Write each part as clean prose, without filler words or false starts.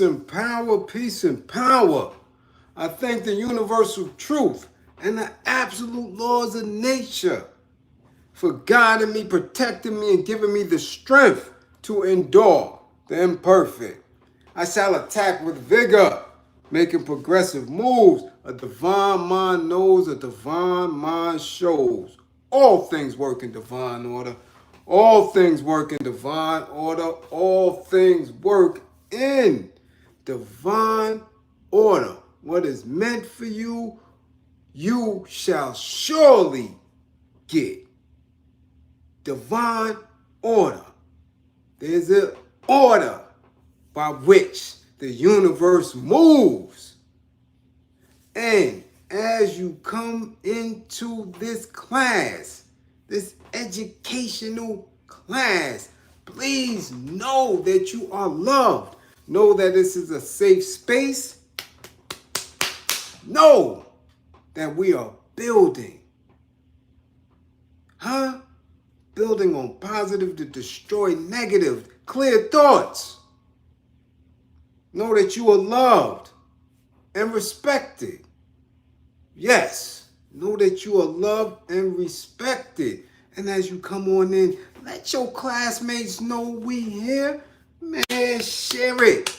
and power, peace and power. I thank the universal truth and the absolute laws of nature for guiding me, protecting me, and giving me the strength to endure the imperfect. I shall attack with vigor, making progressive moves. A divine mind knows, a divine mind shows. All things work in divine order. All things work in divine order. All things work in divine order. What is meant for you, you shall surely get. Divine order. There's an order by which the universe moves. And as you come into this class, this educational class, please know that you are loved. Know that this is a safe space. Know that we are building. Building on positive to destroy negative. Clear thoughts. Know that you are loved and respected. Yes, know that you are loved and respected. And as you come on in, let your classmates know we here. Man, share it.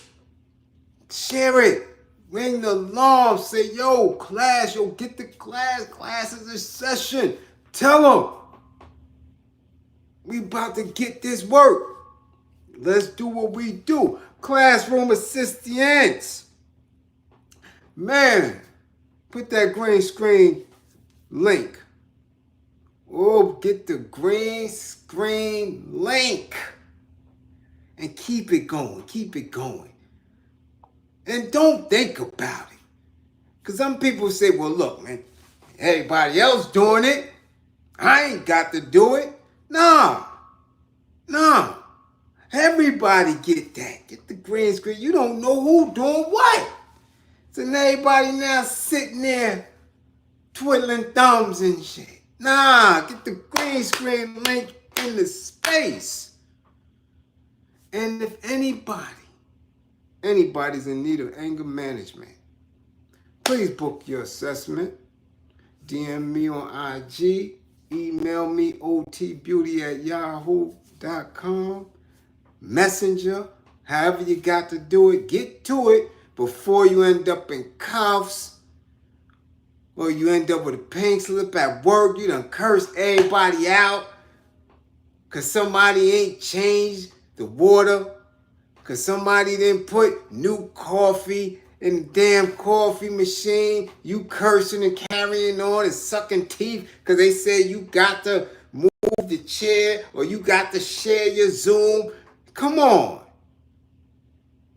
Share it. Ring the alarm. Say, yo, class, yo, get the class. Class is in session. Tell them. We about to get this work. Let's do what we do. Classroom assistants. Man, put that green screen link. Oh, get the green screen link. And keep it going. Keep it going. And don't think about it. Because some people say, well, look, man, everybody else doing it. I ain't got to do it. Nah. Everybody get that. Get the green screen. You don't know who doing what. So everybody now sitting there twiddling thumbs and shit. Nah, get the green screen link in the space. And if anybody's in need of anger management, please book your assessment. DM me on IG. Email me otbeauty@yahoo.com. Messenger, however you got to do it, get to it before you end up in cuffs or you end up with a pink slip at work. You done cursed everybody out because somebody ain't changed the water, because somebody didn't put new coffee in the damn coffee machine. You cursing and carrying on and sucking teeth because they said you got to move the chair or you got to share your Zoom. Come on.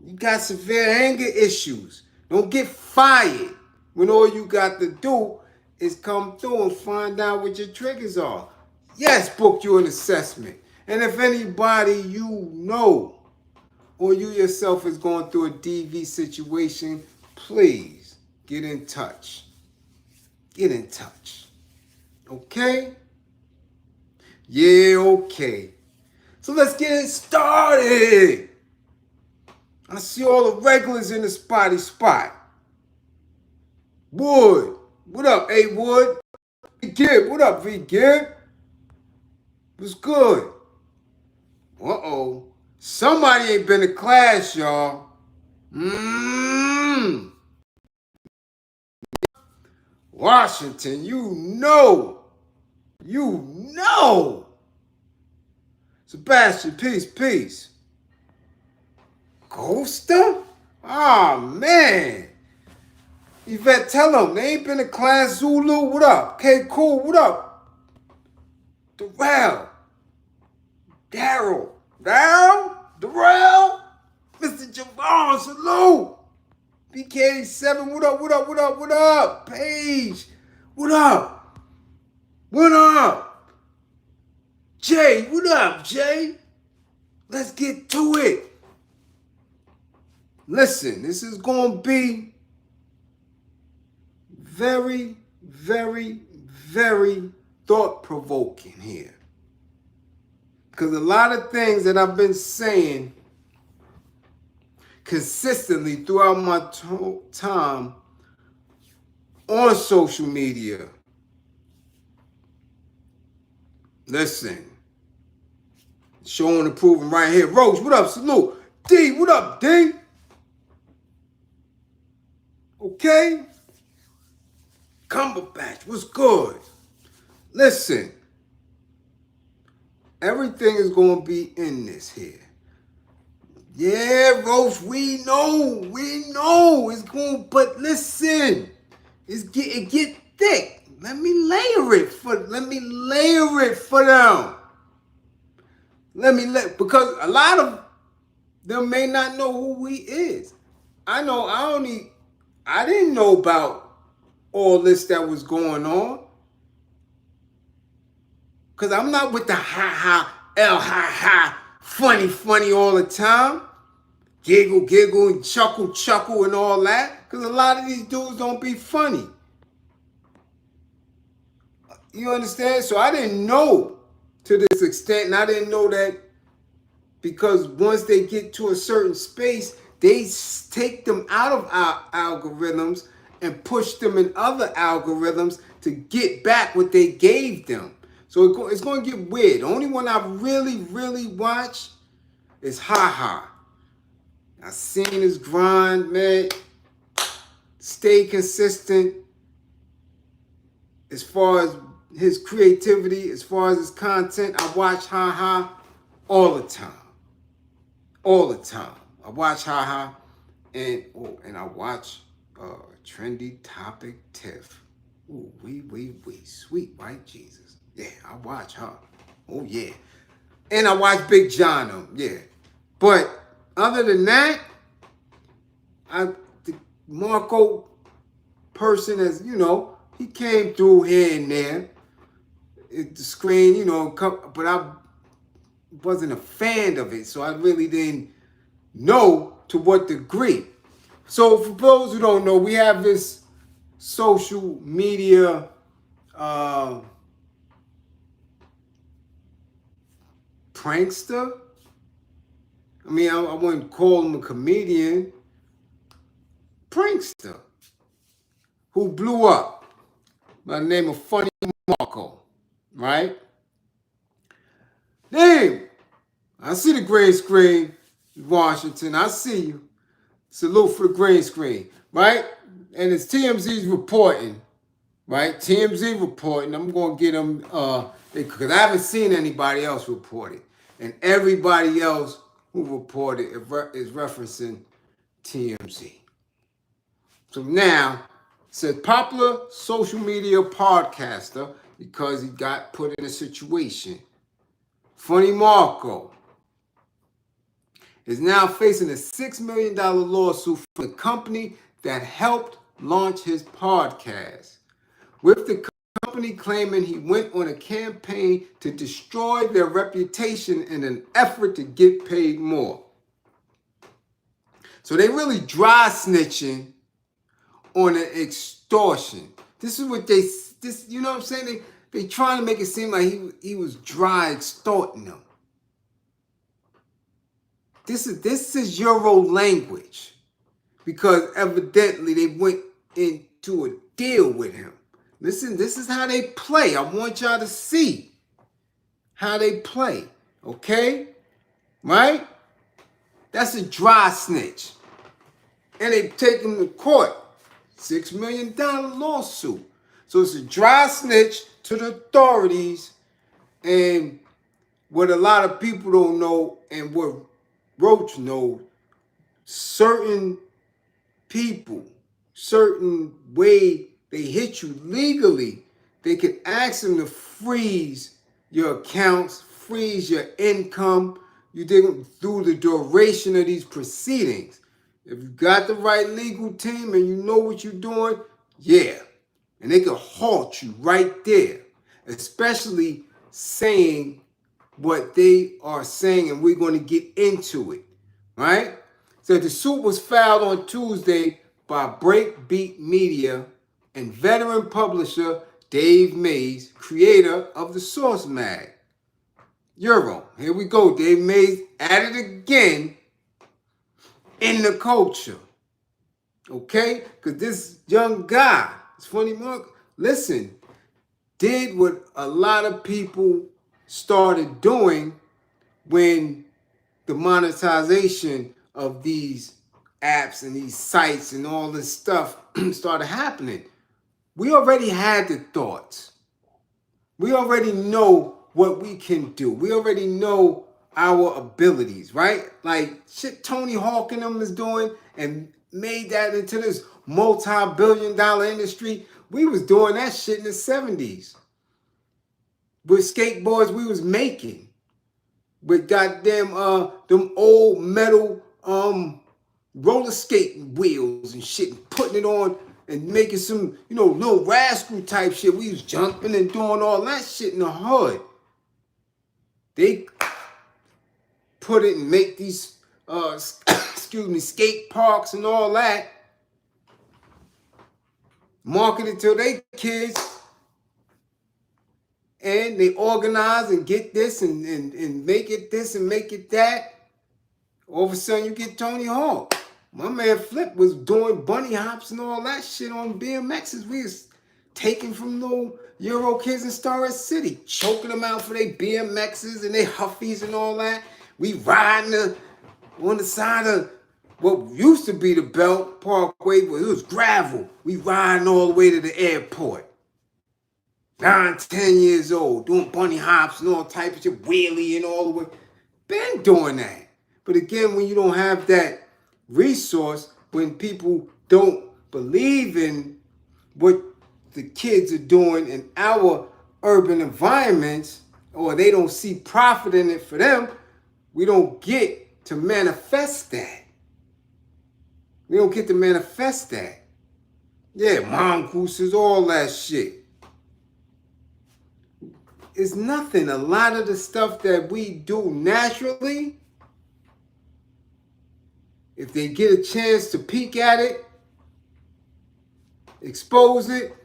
You got severe anger issues. Don't get fired when all you got to do is come through and find out what your triggers are. Yes, book you an assessment. And if anybody you know or you yourself is going through a DV situation, please get in touch. Get in touch. Okay? Yeah, okay. So let's get it started. I see all the regulars in the spotty spot. Wood. What up, A Wood? V Gibb. What up, V Gibb? What's good? Uh-oh. Somebody ain't been to class, y'all. Washington, you know. Sebastian, peace. Ghoster? Oh, man. Yvette, tell them they ain't been to class. Zulu, what up? Okay, cool, what up? Darrell. Mr. Javon, salute. BK7, what up? Paige, what up? Jay, what up, Jay? Let's get to it. Listen, this is going to be very, very, very thought-provoking here. Because a lot of things that I've been saying consistently throughout my time on social media. Listen, showing and proving right here. Roach, what up? Salute. D, what up, D? Okay? Cumberbatch, what's good? Listen, everything is going to be in this here. Yeah, Roach, we know. It's going, but listen, it get thick. Let me layer it for them. Because a lot of them may not know who he is. I didn't know about all this that was going on. Because I'm not with the ha, funny all the time. Giggle, and chuckle, and all that. Because a lot of these dudes don't be funny. You understand? So I didn't know to this extent, and I didn't know that because once they get to a certain space, they take them out of our algorithms and push them in other algorithms to get back what they gave them. So it's going to get weird. The only one I really watch is Ha. I seen his grind, man. Stay consistent as far as his creativity, as far as his content. I watch Ha all the time. I watch Ha and I watch Trendy Topic Tiff. Ooh, wee, sweet white Jesus. Yeah, I watch her. Oh yeah. And I watch Big John, yeah. But other than that, the Marco person, as you know, he came through here and there. The screen, but I wasn't a fan of it, so I really didn't know to what degree. So for those who don't know, we have this social media prankster. I mean, I wouldn't call him a comedian. Prankster who blew up by the name of Funny Marco, right? Damn, I see the green screen, Washington. I see you. Salute for the green screen, right? And it's TMZ's reporting, right? TMZ reporting. I'm going to get them, because I haven't seen anybody else report it. And everybody else who reported is referencing TMZ. So now, says popular social media podcaster because he got put in a situation. Funny Marco is now facing a $6 million lawsuit from the company that helped launch his podcast, with the company claiming he went on a campaign to destroy their reputation in an effort to get paid more. So they really dry snitching on an extortion. This is what you know what I'm saying? They trying to make it seem like he was dry extorting them. This is Euro language, because evidently they went into a deal with him. Listen, this is how they play. I want y'all to see how they play, okay? Right? That's a dry snitch. And they take him to court. $6 million lawsuit. So it's a dry snitch to the authorities. And what a lot of people don't know, and what Roach knows, certain people, certain way they hit you legally, they can ask them to freeze your accounts, freeze your income. You dig through the duration of these proceedings. If you got the right legal team and you know what you're doing, yeah. And they can halt you right there. Especially saying what they are saying, and we're going to get into it. Right? So the suit was filed on Tuesday by Breakbeat Media and veteran publisher Dave Mays, creator of the Source Mag. Euro. Here we go. Dave Mays at it again. in the culture. Okay? Because this young guy, it's funny, Mark, listen, did what a lot of people started doing when the monetization of these apps and these sites and all this stuff started happening. We already had the thoughts. We already know what we can do. We already know our abilities, right? Like shit Tony Hawk and them is doing and made that into this multi-billion-dollar industry. We was doing that shit in the 70s. With skateboards we was making. With goddamn them old metal roller skating wheels and shit and putting it on and making some, little rascal type shit. We was jumping and doing all that shit in the hood. They put it and make these skate parks and all that. Market it to their kids. And they organize and get this and make it this and make it that. All of a sudden you get Tony Hawk. My man Flip was doing bunny hops and all that shit on BMXs. We was taking from little Euro kids in Star City, choking them out for their BMXs and their Huffies and all that. We riding on the side of what used to be the Belt Parkway, but it was gravel. We riding all the way to the airport. 9, 10 years old, doing bunny hops and all types of shit, wheelie and all the way. Been doing that. But again, when you don't have that resource, when people don't believe in what the kids are doing in our urban environments, or they don't see profit in it for them, we don't get to manifest that. We don't get to manifest that. Yeah, mongooses, all that shit. It's nothing. A lot of the stuff that we do naturally, if they get a chance to peek at it, expose it,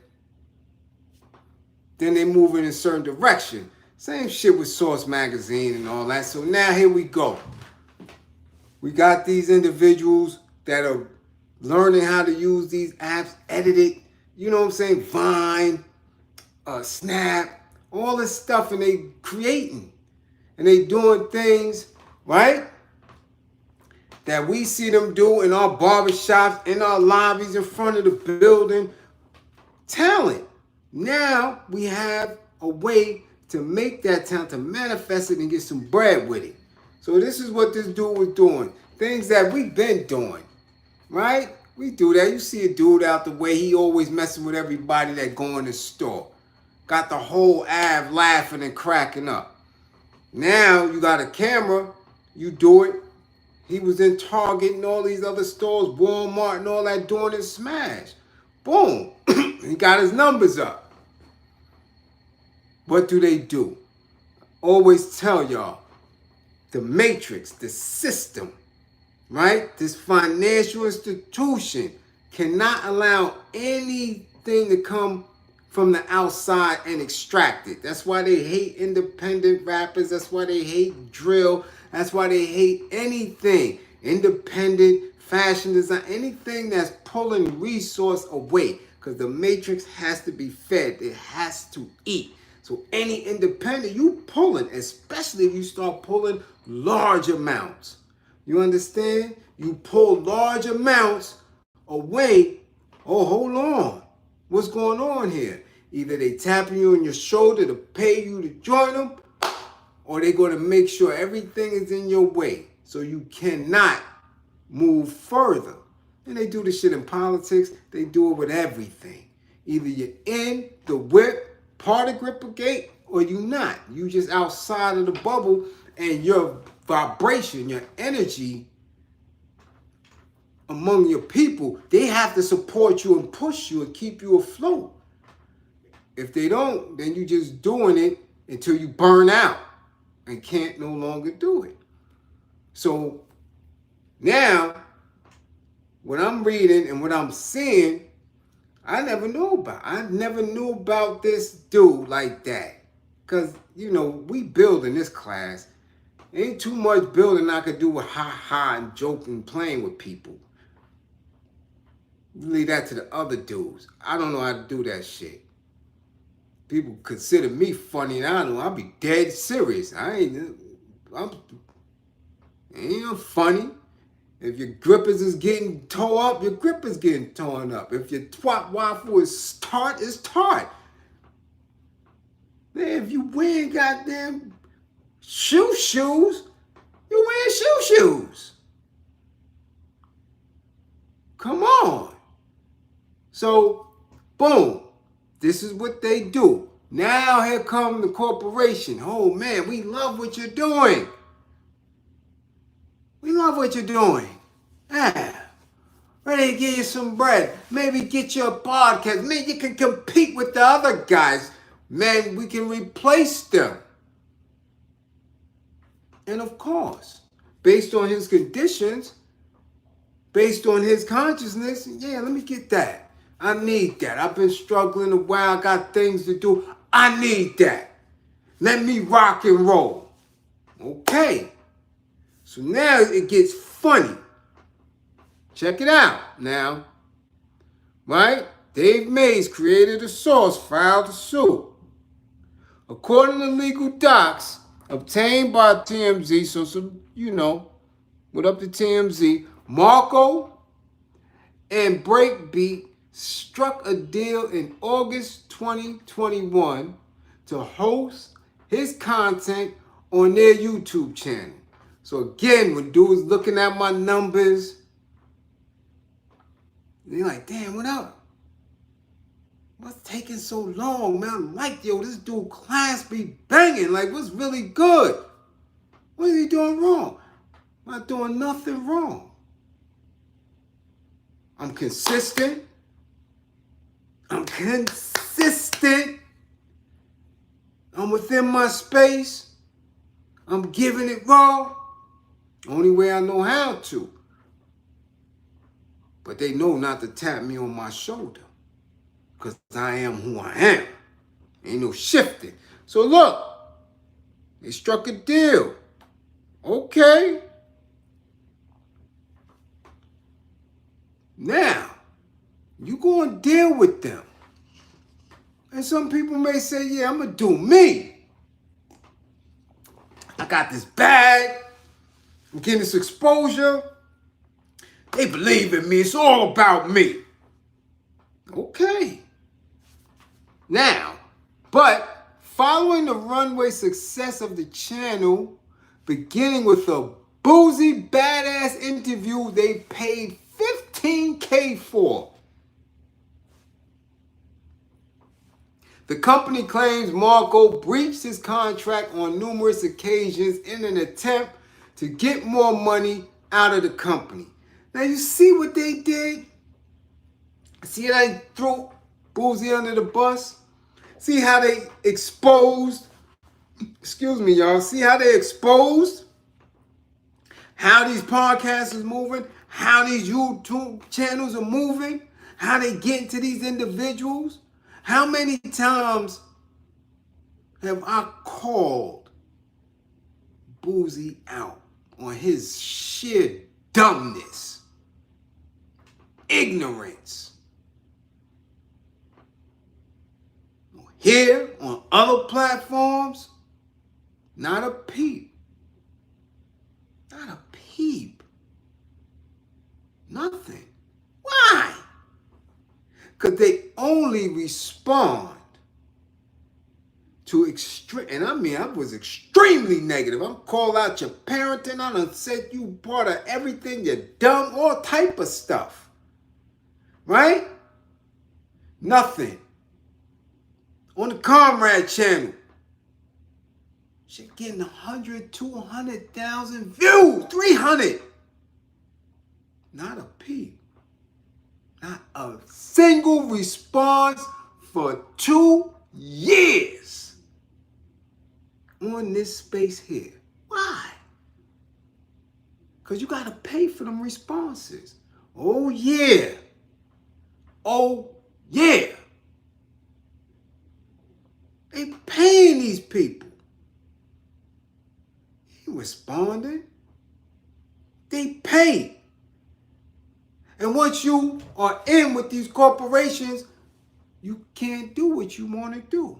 then they move in a certain direction. Same shit with Source Magazine and all that. So now here we go. We got these individuals that are learning how to use these apps, edit it, you know what I'm saying, Vine, Snap, all this stuff, and they creating. And they doing things, right, that we see them do in our barbershops, in our lobbies, in front of the building. Talent. Now we have a way to make that talent, to manifest it and get some bread with it. So this is what this dude was doing. Things that we've been doing, right? We do that. You see a dude out the way, he always messing with everybody that go in the store. Got the whole Ave laughing and cracking up. Now you got a camera, you do it. He was in Target and all these other stores, Walmart and all that, doing his smash. Boom. He got his numbers up. What do? Always tell y'all, the matrix, the system, right? This financial institution cannot allow anything to come from the outside and extract it. That's why they hate independent rappers. That's why they hate drill. That's why they hate anything. Independent, fashion design, anything that's pulling resource away. Because the matrix has to be fed. It has to eat. So any independent, you pulling, especially if you start pulling large amounts. You understand? You pull large amounts away. Oh, hold on. What's going on here? Either they tapping you on your shoulder to pay you to join them, or they're going to make sure everything is in your way so you cannot move further. And they do this shit in politics. They do it with everything. Either you're in the whip, part of Gripper Gate, or you not. You just outside of the bubble, and your vibration, your energy among your people, they have to support you and push you and keep you afloat. If they don't, then you just doing it until you burn out and can't no longer do it. So now, what I'm reading and what I'm seeing, I never knew about. I never knew about this dude like that. Because, we build in this class. Ain't too much building I could do with ha and joking, playing with people. Leave that to the other dudes. I don't know how to do that shit. People consider me funny, and I don't know. I'll be dead serious. I'm ain't funny. If your grippers is getting tore up, your grippers getting torn up. If your twat waffle is tart, it's tart. Man, if you wearing goddamn shoes, you wearing shoes. Come on. So, boom. This is what they do. Now here come the corporation. Oh man, we love what you're doing. We love what you're doing. Yeah. Ready to give you some bread. Maybe get you a podcast. Maybe you can compete with the other guys. Man, we can replace them. And of course, based on his conditions, based on his consciousness, yeah, let me get that. I need that. I've been struggling a while. I got things to do. I need that. Let me rock and roll. Okay. So now it gets funny. Check it out now. Right? Dave Mays created a source, filed a suit. According to legal docs obtained by TMZ, so some, what up to TMZ, Marco and Breakbeat struck a deal in August 2021 to host his content on their YouTube channel. So again, when dudes looking at my numbers, they're like, damn, what up? What's taking so long, man? I'm like, yo, this dude class be banging. Like, what's really good? What is he doing wrong? I'm not doing nothing wrong. I'm consistent. I'm within my space. I'm giving it raw. Only way I know how to. But they know not to tap me on my shoulder. Because I am who I am. Ain't no shifting. So look, they struck a deal. Okay. Now, you go and deal with them. And some people may say, yeah, I'm going to do me. I got this bag. I'm getting this exposure. They believe in me. It's all about me. Okay. Now, but following the runway success of the channel, beginning with a boozy, badass interview they paid $15K for. The company claims Marco breached his contract on numerous occasions in an attempt to get more money out of the company. Now you see what they did? See how they threw Boozy under the bus? See how they exposed, y'all. See how they exposed how these podcasts is moving, how these YouTube channels are moving, how they get into these individuals. How many times have I called Boozy out on his sheer dumbness, ignorance? Here, on other platforms, not a peep. Not a peep. Nothing. Why? Because they only respond to extreme, and I was extremely negative. I'm call out your parenting. I done said you part of everything. You're dumb, all type of stuff. Right? Nothing. On the Comrade channel, shit getting 100, 200,000 views, 300. Not a peep. Not a single response for 2 years on this space here. Why? Because you got to pay for them responses. Oh, yeah. Oh, yeah. They paying these people. He was responding. They pay. And once you are in with these corporations, you can't do what you want to do.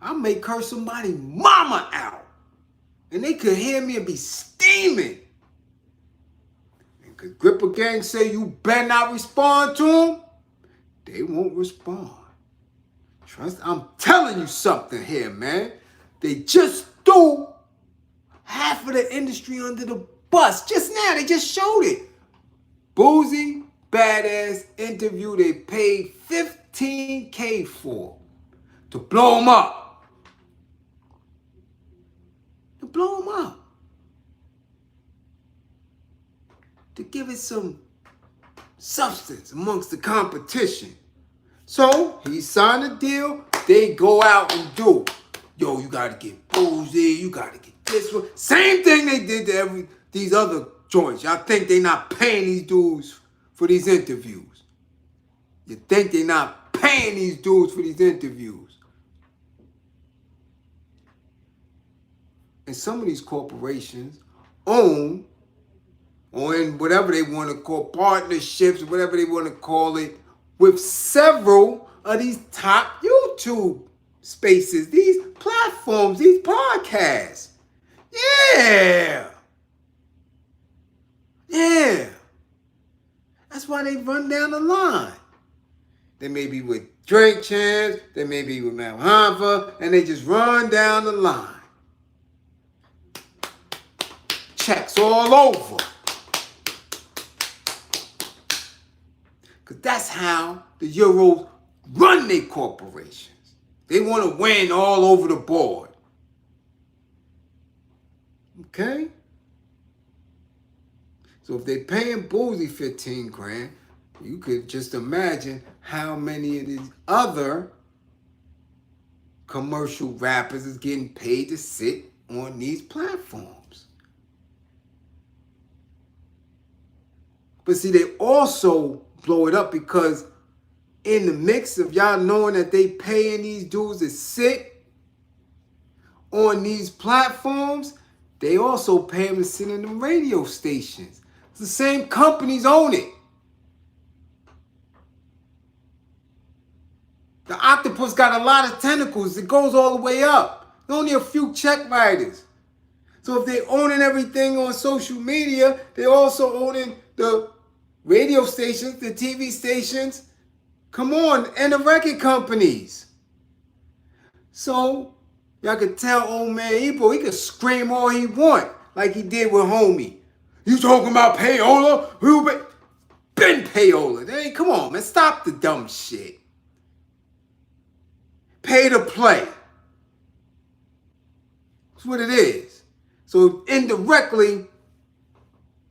I may curse somebody's mama out. And they could hear me and be steaming. And could Gripper Gang say you better not respond to them? They won't respond. Trust, I'm telling you something here, man. They just threw half of the industry under the bus. Just now, they just showed it. Boozy, badass interview they paid $15K for. To blow them up. To blow them up. To give it some substance amongst the competition. So, he signed a deal. They go out and do. Yo, you got to get Boozy. You got to get this one. Same thing they did to these other joints. Y'all think they not paying these dudes for these interviews. You think they not paying these dudes for these interviews. And some of these corporations own, or in whatever they want to call partnerships, whatever they want to call it, with several of these top YouTube spaces, these platforms, these podcasts. Yeah. Yeah. That's why they run down the line. They may be with Drink Champs, they may be with Mount Hanfa, and they just run down the line. Checks all over. Because that's how the Euros run their corporations. They want to win all over the board. Okay? So if they're paying Boozy 15 grand, you could just imagine how many of these other commercial rappers is getting paid to sit on these platforms. But see, they also blow it up because in the mix of y'all knowing that they paying these dudes to sit on these platforms, they also pay them to sit in them radio stations. It's the same companies own it. The octopus got a lot of tentacles. It goes all the way up. There's only a few check writers. So if they're owning everything on social media, they're also owning the radio stations, the TV stations, come on, and the record companies. So y'all could tell old man Ebro, he could scream all he want, like he did with Homie. You talking about payola? Who been payola? Hey, come on, man, stop the dumb shit. Pay to play. That's what it is. So indirectly,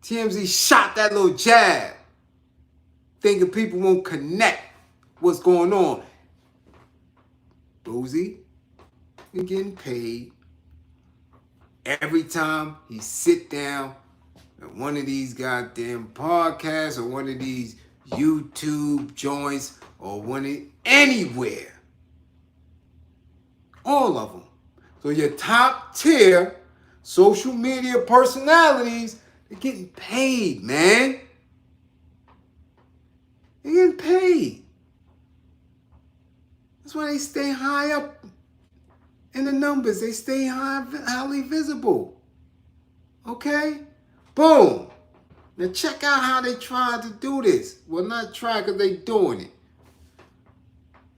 TMZ shot that little jab, thinking people won't connect what's going on. Boozy, you're getting paid every time he sit down at one of these goddamn podcasts or one of these YouTube joints or anywhere. All of them. So your top tier social media personalities, they're getting paid, man. They're getting paid. That's why they stay high up in the numbers. They stay highly visible. Okay? Boom. Now check out how they tried to do this. Well, not try because they doing it.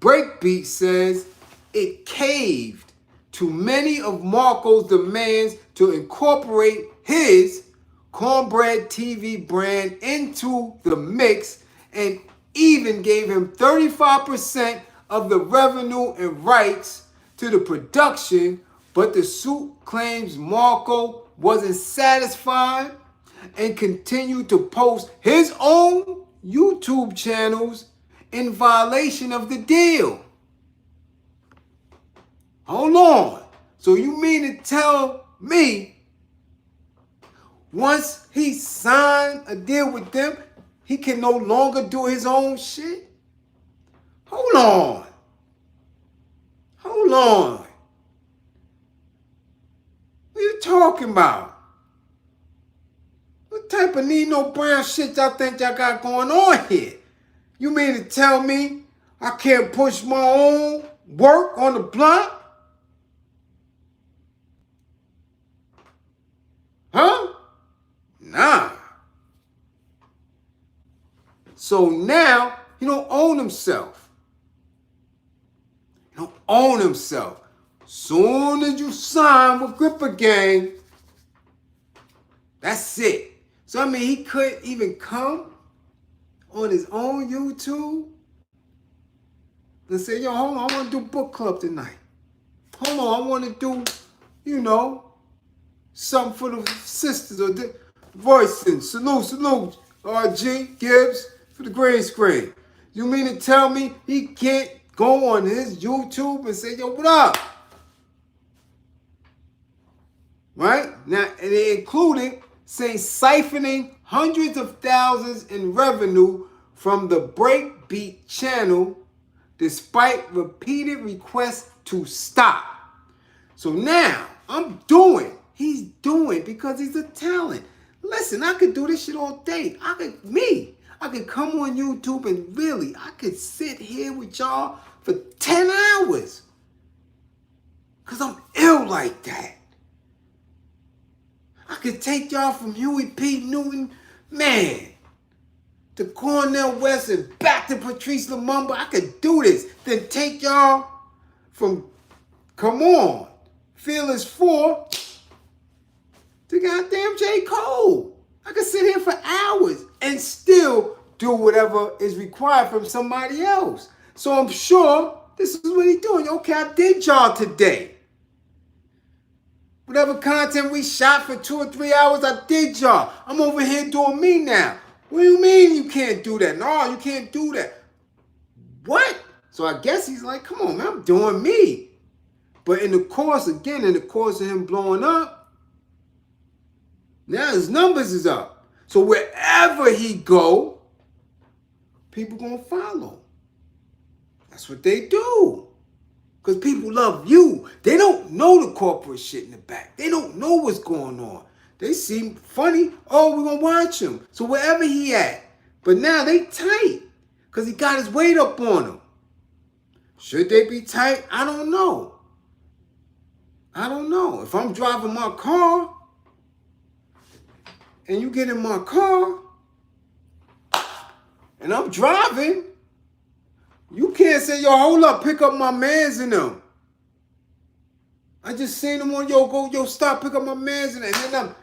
Breakbeat says it caved to many of Marco's demands to incorporate his Cornbread TV brand into the mix and even gave him 35% of the revenue and rights to the production, but the suit claims Marco wasn't satisfied and continued to post his own YouTube channels in violation of the deal. Hold on. So you mean to tell me once he signed a deal with them, he can no longer do his own shit? Hold on. Hold on. What are you talking about? What type of need no brown shit y'all think y'all got going on here? You mean to tell me I can't push my own work on the block? Huh? Nah. So now he don't own himself. He don't own himself. Soon as you sign with Gripper Gang, that's it. So I mean, he couldn't even come on his own YouTube and say, yo, hold on, I want to do book club tonight. Hold on, I want to do, something for the sisters or the voicing. Salute, RG Gibbs for the green screen. You mean to tell me he can't go on his YouTube and say, yo, what up? Right? Now, and it included, say, siphoning hundreds of thousands in revenue from the Breakbeat channel despite repeated requests to stop. So now, he's doing because he's a talent. Listen, I could do this shit all day. I could come on YouTube and really, I could sit here with y'all for 10 hours. Because I'm ill like that. I could take y'all from Huey P. Newton, man, to Cornell West and back to Patrice Lumumba. I could do this. Then take y'all from, come on, Fearless 4 to goddamn J. Cole. I could sit here for hours and still do whatever is required from somebody else. So I'm sure this is what he's doing. Okay, I did y'all today. Whatever content we shot for 2 or 3 hours, I did y'all. I'm over here doing me now. What do you mean you can't do that? No, you can't do that. What? So I guess he's like, come on, man, I'm doing me. But in the course of him blowing up, now his numbers is up. So wherever he go, people gonna follow. That's what they do. Because people love you. They don't know the corporate shit in the back. They don't know what's going on. They seem funny. Oh, we're going to watch him. So wherever he at. But now they tight. Because he got his weight up on him. Should they be tight? I don't know. If I'm driving my car and you get in my car and I'm driving, you can't say, yo, hold up, pick up my mans in them. I just seen them on, yo, stop, pick up my mans in them. And then I'm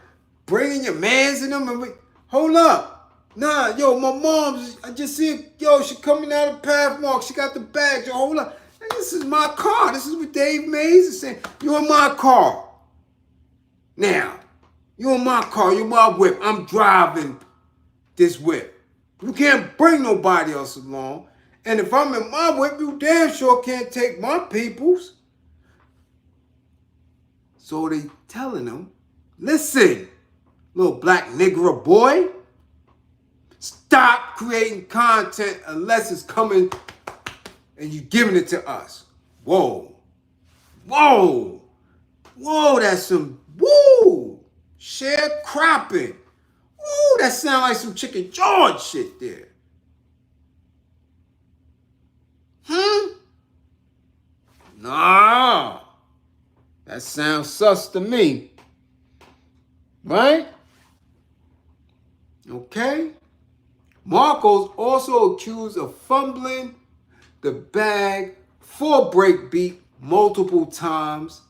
bringing your mans in them. And hold up. Nah, yo, my mom's, I just see it, yo, she coming out of Pathmark. She got the bag, yo, hold up. And this is my car. This is what Dave Mays is saying. You in my car. Now, you in my car, you my whip. I'm driving this whip. You can't bring nobody else along. And if I'm in my whip, you damn sure can't take my peoples. So they telling them, listen, little black nigger boy, stop creating content unless it's coming and you giving it to us. Whoa, that's some, sharecropping. Woo, that sound like some Chicken George shit there. Nah, that sounds sus to me, right? Okay. Marco's also accused of fumbling the bag for Breakbeat multiple times,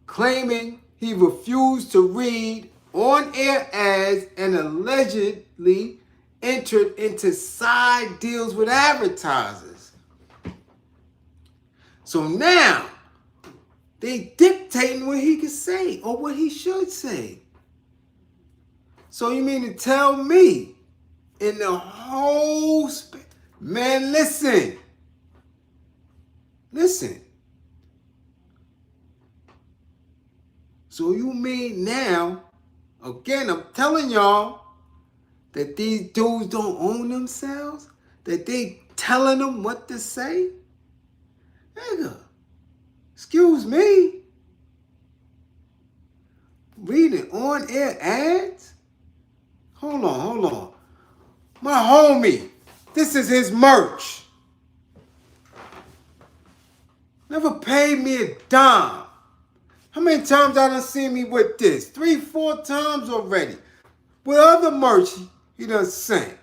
claiming he refused to read on-air ads and allegedly entered into side deals with advertisers. So now, they dictating what he can say or what he should say. So you mean to tell me in the whole man, listen. So you mean now, again, I'm telling y'all that these dudes don't own themselves? That they telling them what to say? Nigga, excuse me? Reading on-air ads? Hold on. My homie, this is his merch. Never paid me a dime. How many times I done seen me with this? 3, 4 times already. With other merch he done sent.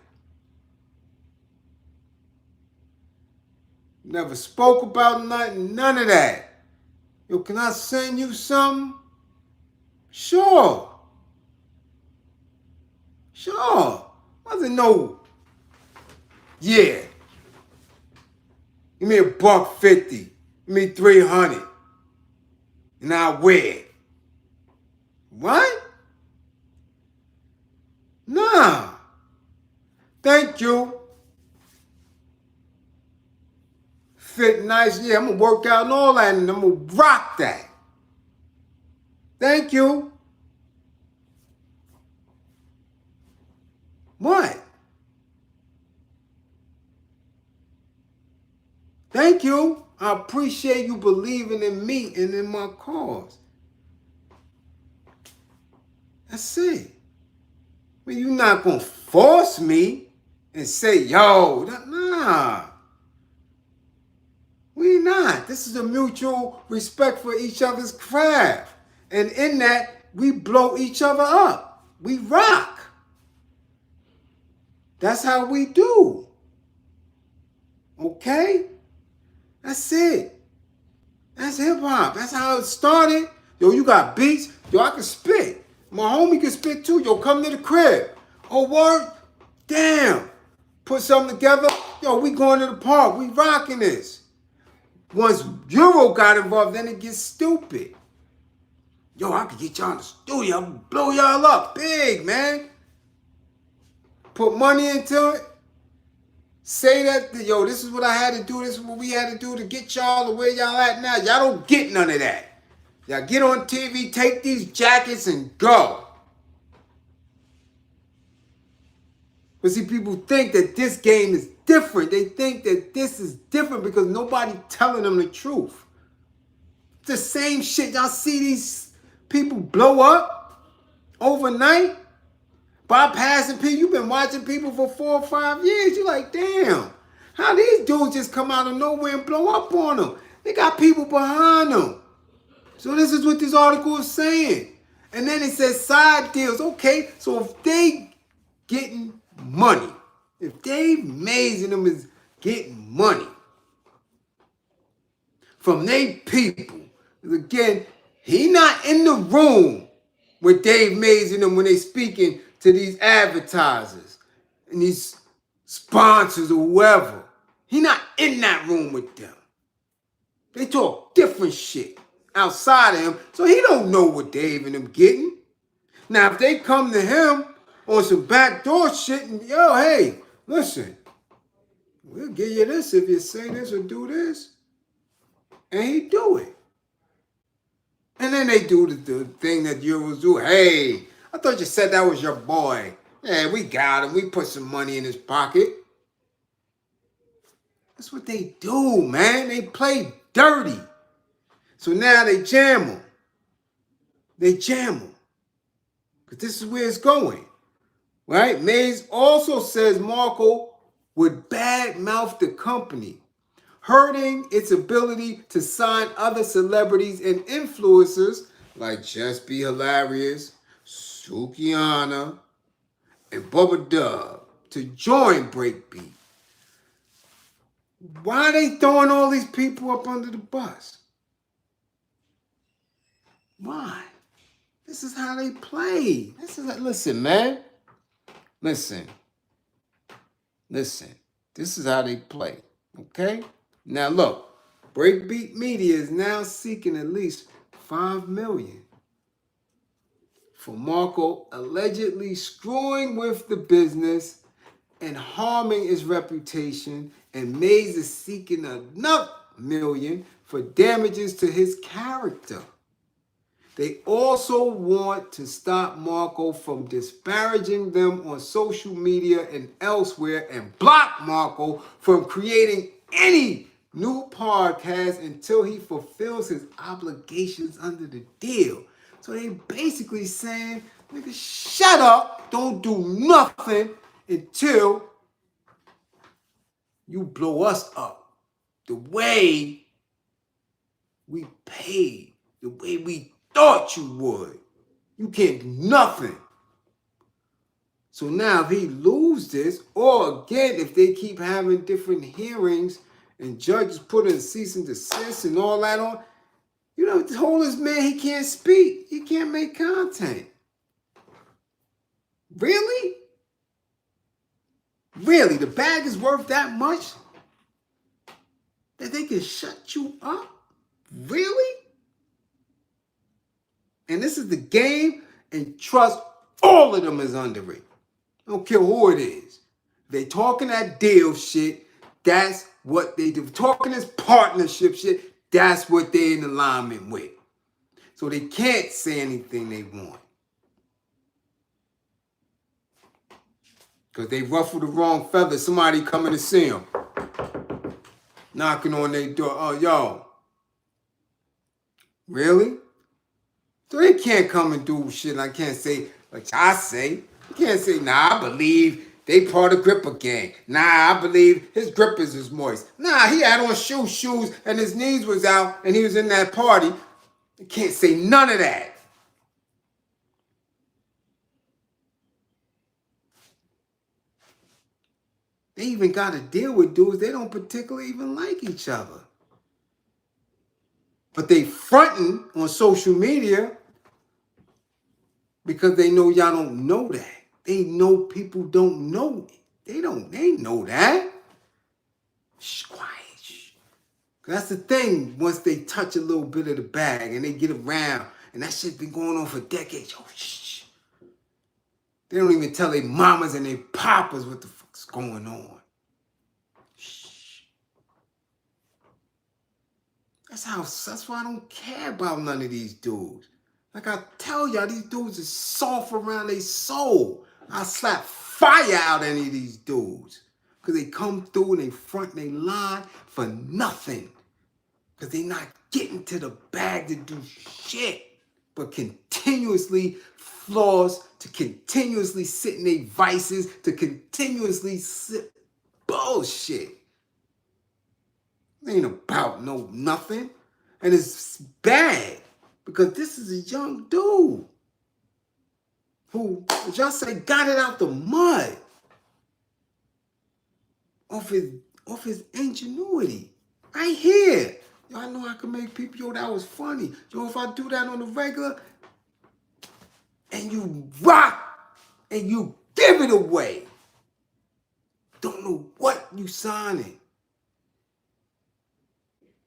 Never spoke about nothing, none of that. Yo, can I send you something? Sure. Wasn't no, yeah. Give me $150. Give me $300. And I wear it. What? Nah. Thank you. Fit nice. Yeah, I'm going to work out and all that, and I'm going to rock that. Thank you. What? Thank you. I appreciate you believing in me and in my cause. That's it. I mean, you're not going to force me and say, yo, nah. We not. This is a mutual respect for each other's craft. And in that, we blow each other up. We rock. That's how we do. Okay? That's it. That's hip-hop. That's how it started. Yo, you got beats. Yo, I can spit. My homie can spit too. Yo, come to the crib. Oh, word? Damn. Put something together. Yo, we going to the park. We rocking this. Once Euro got involved, then it gets stupid. Yo, I could get y'all in the studio, blow y'all up big, man. Put money into it. Say that, yo, this is what I had to do. This is what we had to do to get y'all to where y'all at now. Y'all don't get none of that. Y'all get on TV, take these jackets and go. But see, people think that this game is different. They think that this is different because nobody telling them the truth. It's the same shit. Y'all see these people blow up overnight, bypassing people. You've been watching people for 4 or 5 years. You're like, damn, how these dudes just come out of nowhere and blow up on them? They got people behind them. So this is what this article is saying. And then it says side deals. Okay, so if they getting money, if Dave Mays and them is getting money from they people, again, he not in the room with Dave Mays and them when they speaking to these advertisers and these sponsors or whoever. He not in that room with them. They talk different shit outside of him, so he don't know what Dave and them getting. Now, if they come to him on some backdoor shit and, yo, hey, listen, we'll give you this if you say this or do this. And he do it. And then they do the thing that Euros do. Hey, I thought you said that was your boy. Yeah, we got him. We put some money in his pocket. That's what they do, man. They play dirty. So now they jam him. Because this is where it's going. Right? Mays also says Markle would badmouth the company, hurting its ability to sign other celebrities and influencers like Just Be Hilarious, Sukiana, and Bubba Dub to join Breakbeat. Why are they throwing all these people up under the bus? Why? This is how they play. Listen, man. Listen. This is how they play. Okay? Now look, Breakbeat Media is now seeking at least $5 million for Marco allegedly screwing with the business and harming its reputation, and Mays is seeking another $1 million for damages to his character. They also want to stop Marco from disparaging them on social media and elsewhere, and block Marco from creating any new podcast until he fulfills his obligations under the deal. So they basically saying Nigga, shut up. Don't do nothing until you blow us up the way we paid, the way we thought you would. You can't do nothing. So now if he lose this, or again, if they keep having different hearings and judges put in cease and desist and all that on, you know, told this man he can't speak. He can't make content. Really? Really? The bag is worth that much? That they can shut you up? Really? And this is the game, and trust, all of them is under it. I don't care who it is. They talking that deal shit, that's what they do. Talking this partnership shit, that's what they in alignment with. So they can't say anything they want. Because they ruffle the wrong feathers. Somebody coming to see them. Knocking on their door. Oh, yo. Really? So they can't come and do shit. I can't say, like I say. You can't say, nah, I believe they part of gripper gang. Nah, I believe his grippers is moist. Nah, he had on shoes, and his knees was out, and he was in that party. You can't say none of that. They even got to deal with dudes they don't particularly even like each other. But they fronting on social media because they know y'all don't know that. They know people don't know it. They know that. Shh, quiet. Shh. That's the thing. Once they touch a little bit of the bag and they get around, and that shit been going on for decades. Oh, shh. They don't even tell their mamas and their papas what the fuck's going on. Shh. That's why I don't care about none of these dudes. Like I tell y'all, these dudes is soft around their soul. I slap fire out any of these dudes. Because they come through and they front and they lie for nothing. Because they not getting to the bag to do shit. But continuously floss, to continuously sit in their vices, to continuously sit bullshit. It ain't about nothing. And it's bad. Because this is a young dude who, as y'all say, got it out the mud off his ingenuity. Right here. Y'all know I can make people, yo, that was funny. Yo, if I do that on the regular, and you rock, and you give it away, don't know what you signing.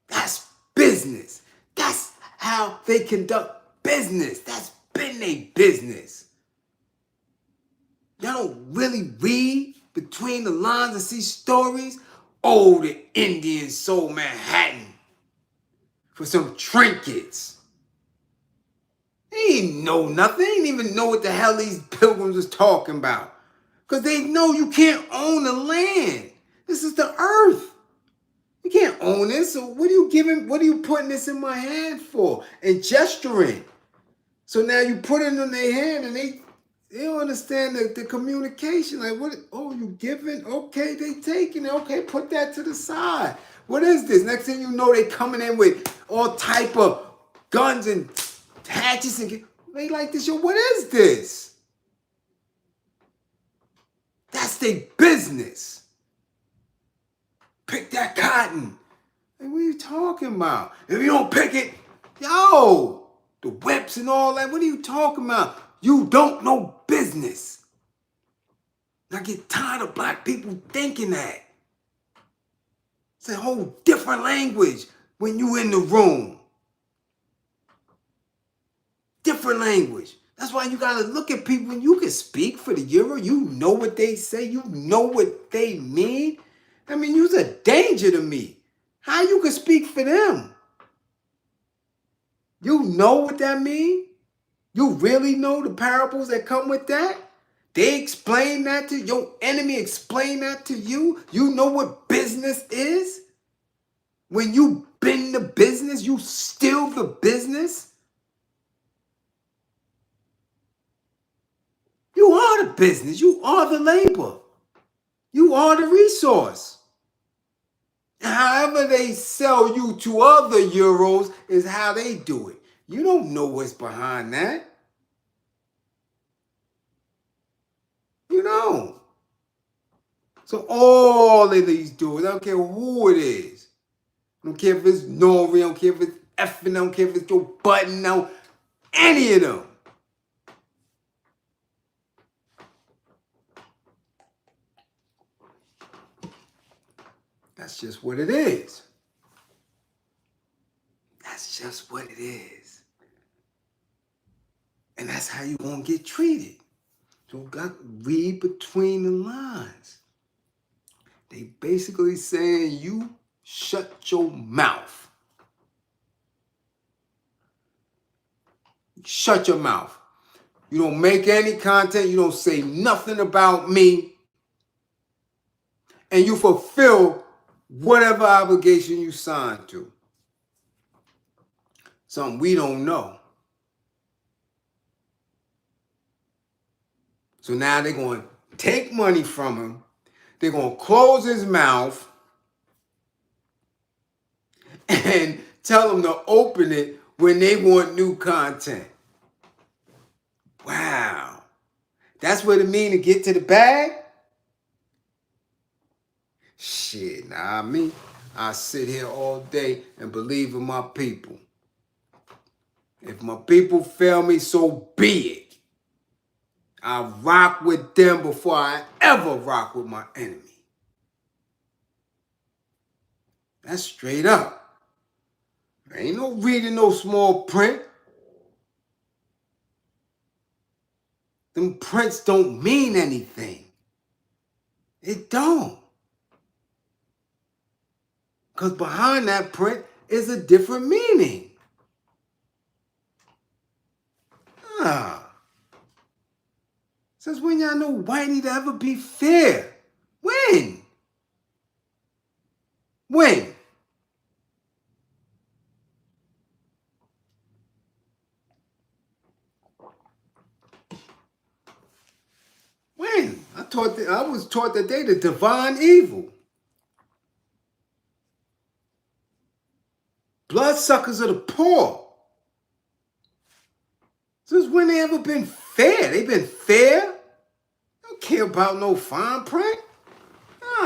That's business. That's how they conduct business. That's been their business. Y'all don't really read between the lines and see stories. Oh, the Indians sold Manhattan for some trinkets. They didn't know nothing. They didn't even know what the hell these pilgrims was talking about. Because they know you can't own the land. This is the earth. You can't own this. So what are you putting this in my hand for? And gesturing. So now you put it in their hand and they don't understand the communication. Like, what? Oh, you giving? Okay, they taking it. Okay, put that to the side. What is this? Next thing you know, they coming in with all type of guns and hatchets and they like this. Yo, what is this? That's their business. Pick that cotton. Like, what are you talking about? If you don't pick it, yo, the whips and all that, what are you talking about? You don't know business. I get tired of black people thinking that. It's a whole different language when you in the room. Different language. That's why you gotta look at people when you can speak for the Euro. You know what they say. You know what they mean. I mean, you's a danger to me. How you can speak for them? You know what that mean? You really know the parables that come with that? They explain that to you. Your enemy explain that to you. You know what business is? When you been the business, you still the business? are the business. You are the labor. You are the resource. However they sell you to other Euros is how they do it. You don't know what's behind that. You don't. So all of these dudes, I don't care who it is. I don't care if it's Nori, I don't care if it's Effin, I don't care if it's Joe Budden, no, any of them. That's just what it is. That's just what it is. And that's how you're going to get treated. So you got to read between the lines. They basically saying you shut your mouth. Shut your mouth. You don't make any content. You don't say nothing about me. And you fulfill whatever obligation you signed to. Something we don't know. So now they're going to take money from him. They're going to close his mouth and tell him to open it when they want new content. Wow. That's what it means to get to the bag? Shit, nah, me. I sit here all day and believe in my people. If my people fail me, so be it. I rock with them before I ever rock with my enemy. That's straight up. There ain't no reading no small print. Them prints don't mean anything. It don't. Because behind that print is a different meaning. Since when y'all know whitey to ever be fair? When? When? When? I was taught that they the divine evil. Bloodsuckers of the poor. Since when they ever been fair? They been fair? They don't care about no fine print.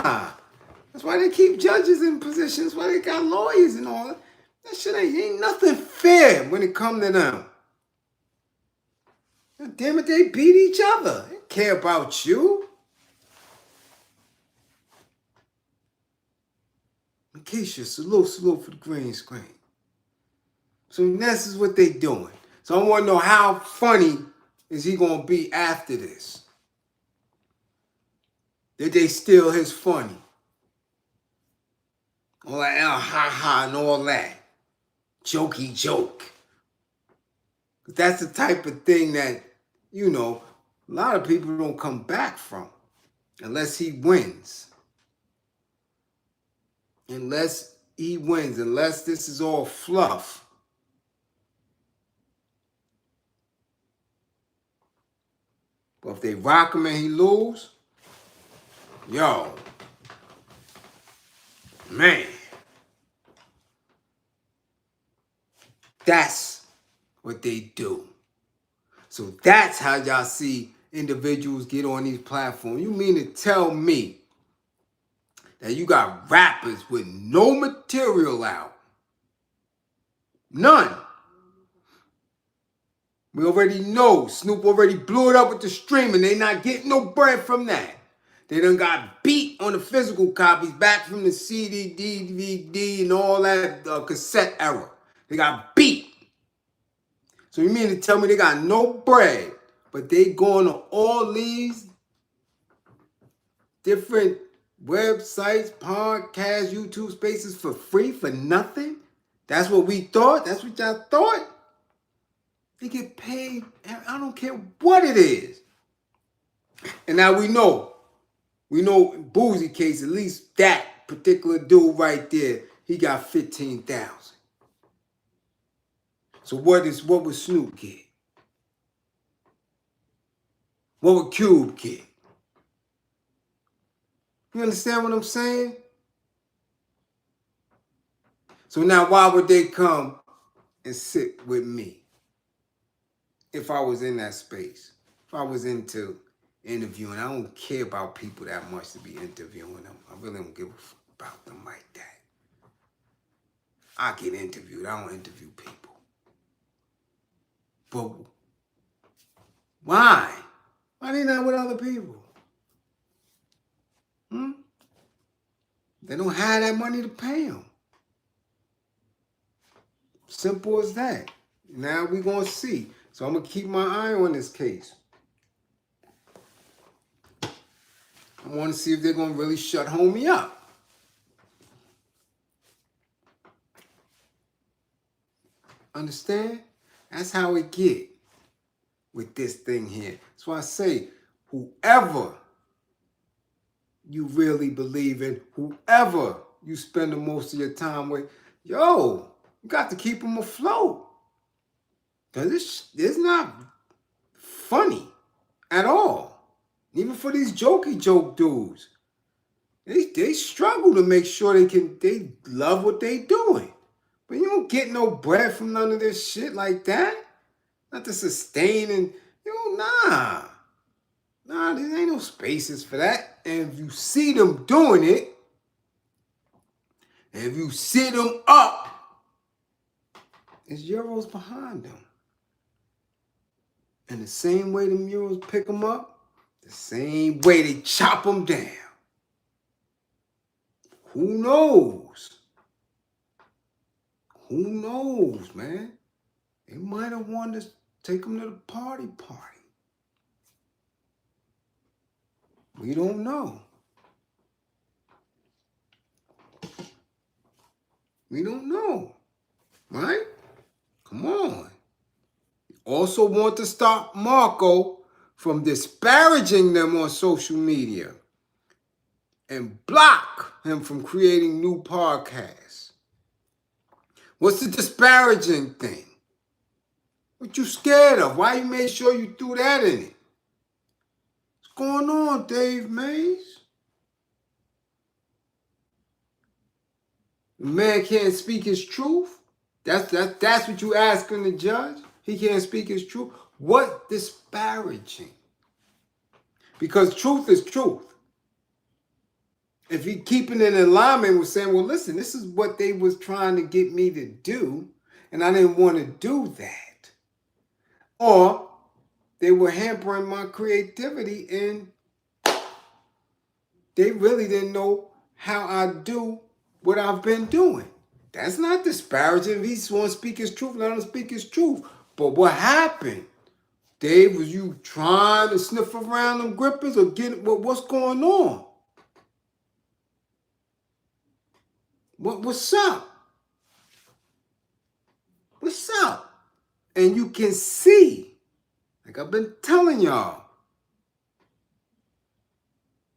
That's why they keep judges in positions. That's why they got lawyers and all that. That shit ain't nothing fair when it come to them. Damn it, they beat each other. They don't care about you. Keisha, salute for the green screen. So this is what they doing. So I want to know how funny is he going to be after this? Did they steal his funny? All that ha ha and all that. Jokey joke. That's the type of thing that, you know, a lot of people don't come back from unless he wins. Unless he wins, unless this is all fluff. But if they rock him and he lose, yo, man, that's what they do. So that's how y'all see individuals get on these platforms. You mean to tell me that you got rappers with no material out? None. We already know Snoop already blew it up with the streaming. They not getting no bread from that. They done got beat on the physical copies back from the CD, DVD, and all that cassette era. They got beat. So you mean to tell me they got no bread, but they going to all these different websites, podcasts, YouTube spaces for free, for nothing? That's what we thought? That's what y'all thought? They get paid, I don't care what it is. And now we know Boozy case, at least that particular dude right there, he got 15,000. So what would Snoop get? What would Cube get? You understand what I'm saying? So now why would they come and sit with me if I was in that space? If I was into interviewing, I don't care about people that much to be interviewing them. I really don't give a fuck about them like that. I get interviewed. I don't interview people. But why? Why they not with other people? They don't have that money to pay them. Simple as that. Now we're going to see. So I'm going to keep my eye on this case. I want to see if they're going to really shut homie up. Understand? That's how it get with this thing here. That's why I say, whoever you really believe in, whoever you spend the most of your time with, yo, you got to keep them afloat. Because it's not funny at all. Even for these jokey joke dudes. They struggle to make sure they love what they doing. But you don't get no bread from none of this shit like that. Not to sustain and, nah. Nah, there ain't no spaces for that. And if you see them doing it, and if you sit them up, it's euros behind them. And the same way them euros pick them up, the same way they chop them down. Who knows? Who knows, man? They might have wanted to take them to the party. We don't know. We don't know. Right? Come on. Also want to stop Marco from disparaging them on social media and block him from creating new podcasts. What's the disparaging thing? What you scared of? Why you made sure you threw that in it? What's going on, Dave Mays? The man can't speak his truth? That's what you asking the judge? He can't speak his truth? What disparaging? Because truth is truth. If he keeping it in alignment with saying, well, listen, this is what they was trying to get me to do, and I didn't want to do that. Or they were hampering my creativity and they really didn't know how I do what I've been doing. That's not disparaging. If he wants to speak his truth, let him speak his truth. But what happened? Dave, was you trying to sniff around them grippers or get what's going on? What's up? What's up? And you can see, like I've been telling y'all,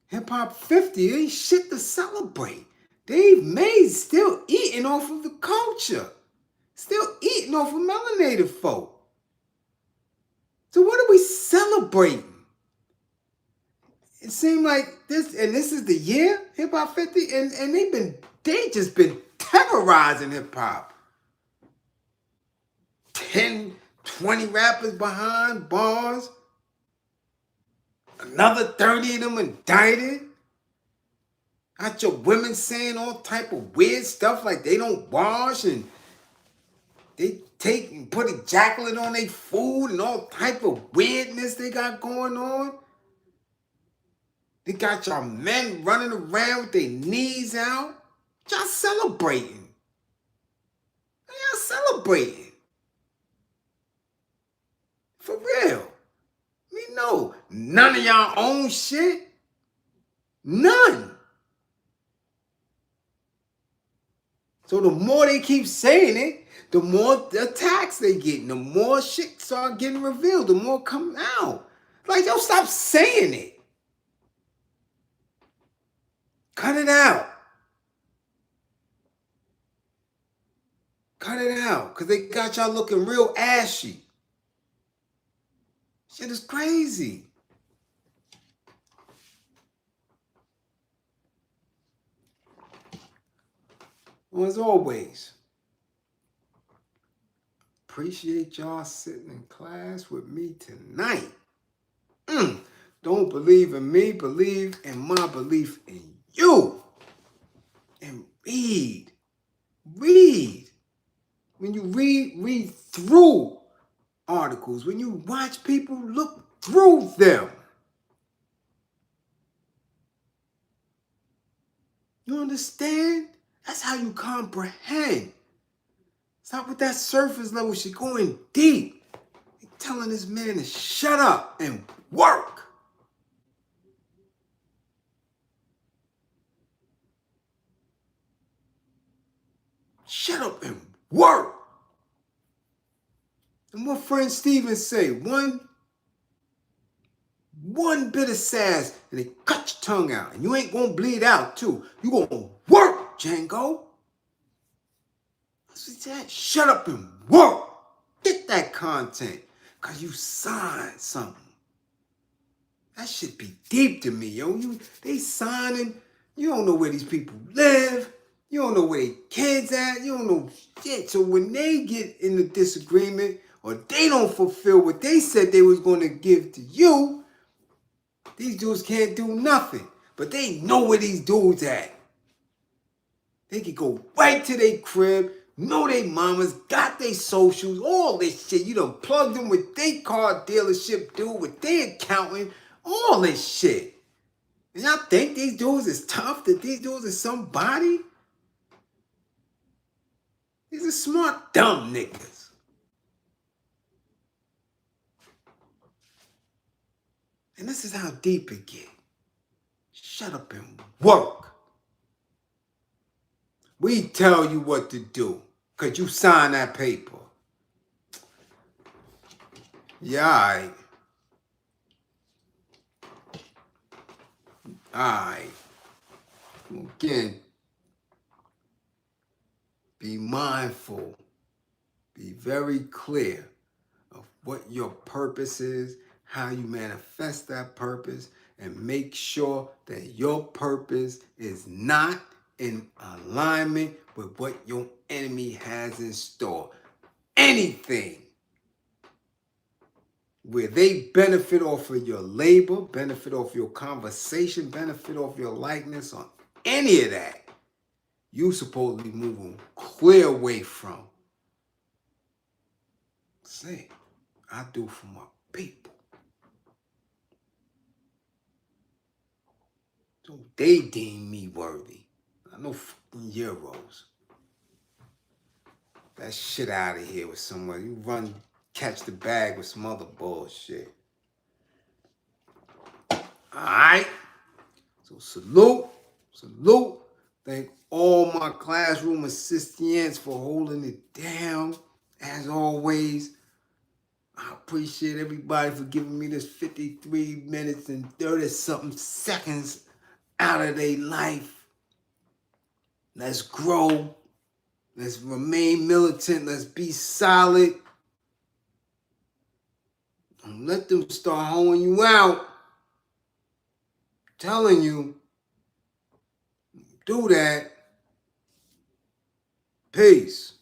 Hip Hop 50 ain't shit to celebrate. Dave Mays still eating off of the culture. Still eating off of melanated folk. So what are we celebrating? It seemed like this, and this is the year, Hip Hop 50, and they just been terrorizing hip hop. 10, 20 rappers behind bars. Another 30 of them indicted. Got your women saying all type of weird stuff like they don't wash and they take and put ejaculate on their food and all type of weirdness they got going on. They got y'all men running around with their knees out. Y'all celebrating. Y'all celebrating. For real. We know none of y'all own shit. None. So the more they keep saying it, the more attacks they get, and the more shit start getting revealed, the more come out. Like, yo, stop saying it. Cut it out. Cut it out, because they got y'all looking real ashy. Shit is crazy. Well, as always, appreciate y'all sitting in class with me tonight. Don't believe in me, believe in my belief in you. And read. Read. When you read through articles. When you watch people, look through them. You understand? That's how you comprehend. Stop with that surface level shit, going deep. You're telling this man to shut up and work. Shut up and work. And what friend Steven say? One bit of sass and they cut your tongue out. And you ain't gonna bleed out too. You gonna work, Django. That's what he said. Shut up and work. Get that content. Cause you signed something. That shit be deep to me, yo. They signing. You don't know where these people live. You don't know where their kids at. You don't know shit. So when they get in a disagreement or they don't fulfill what they said they was going to give to you, these dudes can't do nothing. But they know where these dudes at. They can go right to their crib, know they mamas, got their socials, all this shit. You done plugged them with their car dealership dude, with their accountant, all this shit. And y'all think these dudes is tough, that these dudes is somebody? These are smart, dumb niggas. And this is how deep it get. Shut up and work. We tell you what to do, because you sign that paper. Yeah, all right. All right. Again, be mindful. Be very clear of what your purpose is, how you manifest that purpose, and make sure that your purpose is not in alignment with what your enemy has in store. Anything where they benefit off of your labor, benefit off your conversation, benefit off your likeness, on any of that, you supposed to be moving clear away from. Say, I do for my people. So they deem me worthy. I know fucking euros. That shit out of here with someone. You run, catch the bag with some other bullshit. Alright? So salute. Thank all my classroom assistants for holding it down. As always, I appreciate everybody for giving me this 53 minutes and 30-something seconds out of their life. Let's grow. Let's remain militant. Let's be solid. Don't let them start hoeing you out. I'm telling you, do that. Peace.